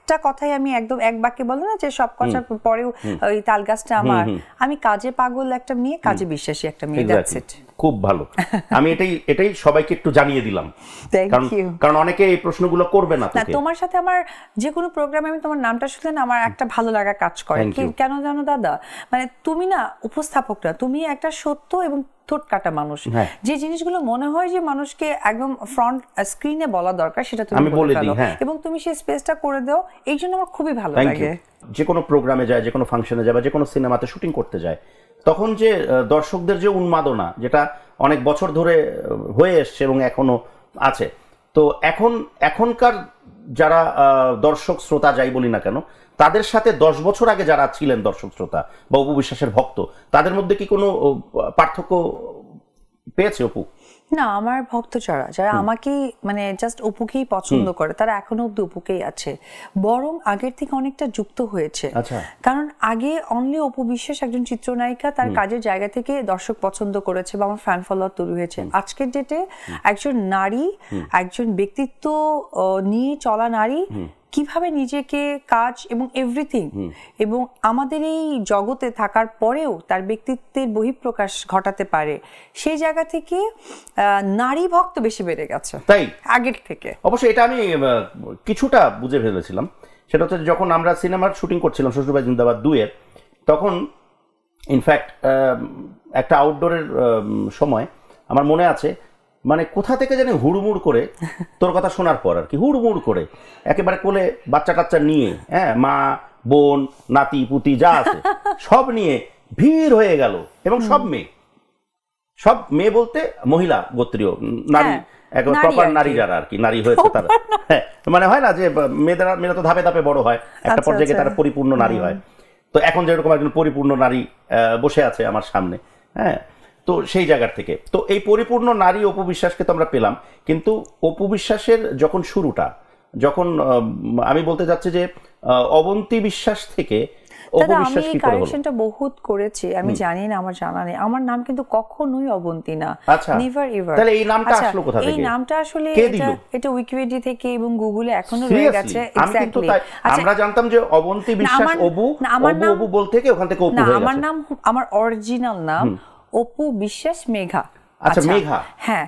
একটা কথাই আমি একদম এক বাক্যে বলো না যে সব কথার পরেও ওই তাল গাছটা আমার, আমি কাজে পাগল একটা মেয়ে, কাজে বিশ্বাসী একটা মেয়ে, দ্যাটস ইট। খুব ভালো, আমি এটাই সবাইকে একটু জানিয়ে দিলাম, কারণ অনেকে এই প্রশ্নগুলো করবে না। তোমার সাথে আমার যে কোনো প্রোগ্রামে আমি তোমার নামটা শুনলে না আমার একটা ভালো লাগা কাজ করে। কেন জানো দাদা, মানে তুমি না উপস্থাপক না, তুমি একটা সত্য এবং ঠোঁট কাটা মানুষ। যে জিনিসগুলো মনে হয় যে মানুষকে একদম ফ্রন্ট স্ক্রিনে বলা দরকার সেটা তুমি বলে ফেলো, এবং তুমি সেই স্পেসটা করে দাও, এই জন্য আমার খুবই ভালো লাগে। যে কোনো প্রোগ্রামে যায়, যে কোনো ফাংশনে যায়, বা যে কোনো সিনেমাতে শুটিং করতে যায়, তখন যে দর্শকদের যে উন্মাদনা, যেটা অনেক বছর ধরে হয়ে এসছে এবং এখনো আছে, তো এখনকার যারা দর্শক শ্রোতা যাই বলি না কেন, তাদের সাথে 10 বছর আগে যারা ছিলেন দর্শক শ্রোতা বা অপু বিশ্বাসের ভক্ত, তাদের মধ্যে কি কোনো পার্থক্য পেয়েছে অপু? না, আমার ভক্ত যারা আমাকে মানে জাস্ট অপুকেই পছন্দ করে, তারা এখনো অব্দি অপুকেই আছে, বরং আগের থেকে অনেকটা যুক্ত হয়েছে। কারণ আগে অনলি অপু বিশ্বাস একজন চিত্রনায়িকা, তার কাজের জায়গা থেকে দর্শক পছন্দ করেছে বা আমার ফ্যান ফলোয়ার তৈরি হয়েছে। আজকের ডেটে একজন নারী, একজন ব্যক্তিত্ব নিয়ে চলা নারী কিভাবে নিজেকে কাজ এবং এভরিথিং এবং আমাদের এই জগতে থাকার পরেও তার ব্যক্তিত্বের বহিঃপ্রকাশ ঘটাতে পারে, সেই জায়গা থেকে নারী ভক্ত বেশি বেড়ে গেছে তাই আগের থেকে। অবশ্যই এটা আমি কিছুটা বুঝে ফেলেছিলাম। সেটা হচ্ছে যখন আমরা সিনেমার শুটিং করছিলাম শ্বশুরবাড়ি জিন্দাবাদ 2 এর, তখন ইনফ্যাক্ট একটা আউটডোরের সময় আমার মনে আছে, মানে কোথা থেকে জানি হুড়মুড় করে, তোর কথা শোনার পর আর কি, হুড়মুড় করে একেবারে কোলে বাচ্চা টাচ্চা নিয়ে, মা বোন নাতি পুতি যা আছে সব নিয়ে ভিড় হয়ে গেল, এবং সব মেয়ে বলতে মহিলা গোত্রীয় নারী, প্রপার নারী যারা আর কি নারী হয়েছে তারা, মানে হয় না যে মেয়েরা তো ধাপে ধাপে বড় হয়, একটা পর্যায়ে তারা পরিপূর্ণ নারী হয়। তো এখন যেরকম একজন পরিপূর্ণ নারী বসে আছে আমার সামনে, তো সেই জায়গার থেকে তো এই পরিপূর্ণ নারী অপু বিশ্বাসকে তো আমরা পেলাম। কিন্তু অপু বিশ্বাসের যখন শুরুটা, যখন আমি বলতে যাচ্ছি যে অবন্তী বিশ্বাস থেকে অপু বিশ্বাস কি করে হলো? কারেকশনটা বহুত করেছি, আমি জানি না, আমার জানা নেই, আমার নাম কিন্তু কখনোই অবন্তী না, নেভার এভার। তাহলে এই নামটা আসলো কোথা থেকে? এই নামটা আসলে এটা উইকিপিডিয়া থেকে এবং গুগলে এখনো রয়ে গেছে। এক্স্যাক্টলি, আমরা জানতাম যে অবন্তী বিশ্বাস অবু বলতে থেকে ওখান থেকে অপু হয়ে গেছে। আমার নাম, আমার অরিজিনাল নাম অপু বিশ্বাস মেঘা। আচ্ছা, মেঘা, হ্যাঁ।